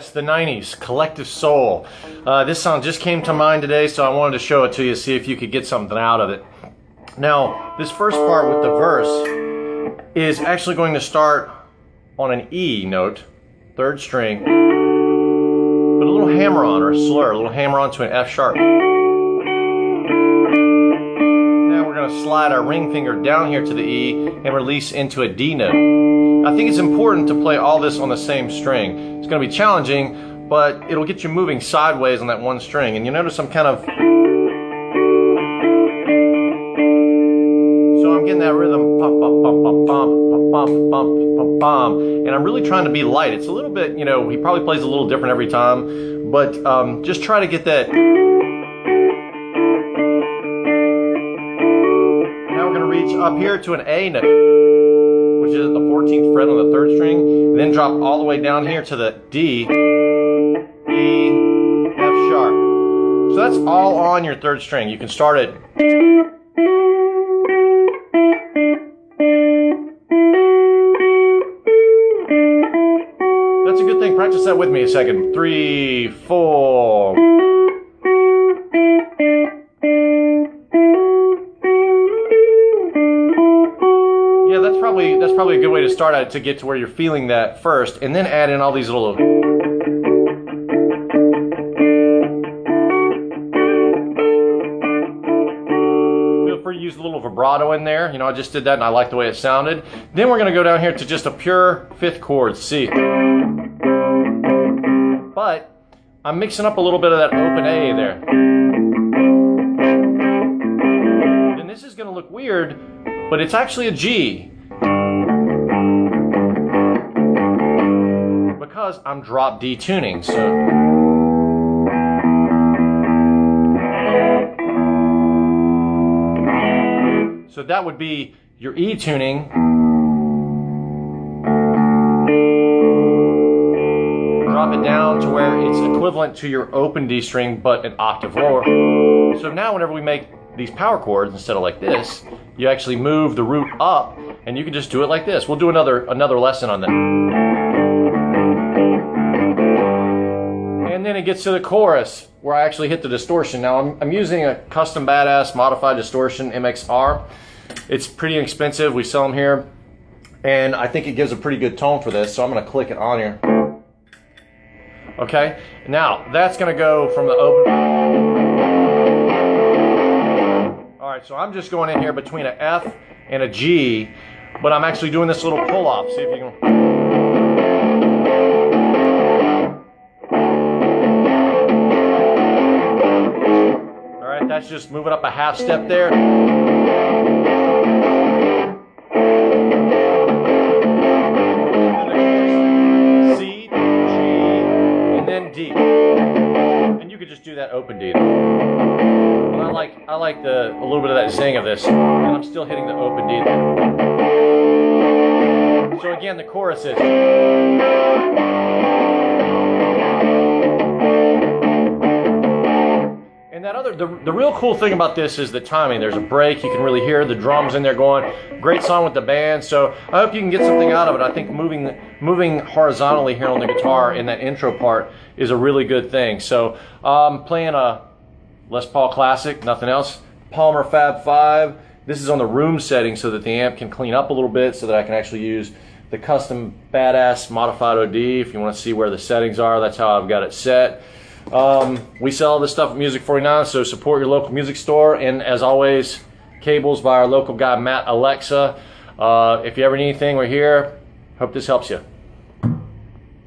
Yes, the 90s, Collective Soul. This song just came to mind today, so I wanted to show it to you, see if you could get something out of it. Now, this first part with the verse is actually going to start on an E note, 3rd string, but a little hammer-on or a slur, a little hammer-on to an F sharp. Now we're going to slide our ring finger down here to the E and release into a D note. I think it's important to play all this on the same string. It's going to be challenging, but it'll get you moving sideways on that one string. And you notice I'm kind of... So I'm getting that rhythm, pump, pump, pump, pump, pump, pump, pump, pump, pump, and I'm really trying to be light. It's a little bit, you know, he probably plays a little different every time, but just try to get that. Now we're going to reach up here to an A note, which is at the 14th fret on the 3rd string, and then drop all the way down here to the D, E, F sharp. So that's all on your 3rd string. You can start it. That's a good thing. Practice that with me a second. 3, 4. Yeah, that's probably a good way to start out, to get to where you're feeling that first, and then add in all these little. Feel free to use a little vibrato in there. You know, I just did that and I like the way it sounded. Then we're going to go down here to just a pure 5th chord, C. But I'm mixing up a little bit of that open A there. And this is going to look weird, but it's actually a G. Because I'm drop D tuning, so. So that would be your E tuning. Drop it down to where it's equivalent to your open D string, but an octave lower. So now whenever we make these power chords, instead of like this, you actually move the root up, and you can just do it like this. We'll do another lesson on that. And then it gets to the chorus, where I actually hit the distortion. Now I'm using a custom badass modified distortion MXR. It's pretty inexpensive. We sell them here, and I think it gives a pretty good tone for this. So I'm going to click it on here. Okay, now that's going to go from the open. All right, so I'm just going in here between an F and a G, but I'm actually doing this little pull off. See if you can. All right, that's just moving up a half step there. D, and you could just do that open D. But I like a little bit of that zing of this, and I'm still hitting the open D. So again, the chorus is. And that other, the real cool thing about this is the timing. There's a break. You can really hear the drums in there going. Great song with the band. So I hope you can get something out of it. I think moving horizontally here on the guitar in that intro part is a really good thing. So playing a Les Paul Classic, nothing else. Palmer Fab 5. This is on the room setting so that the amp can clean up a little bit, so that I can actually use the custom badass modified OD. If you want to see where the settings are, that's how I've got it set. We sell this stuff at Music49, so support your local music store. And as always, cables by our local guy Matt Alexa. If you ever need anything, we're here. Hope this helps you.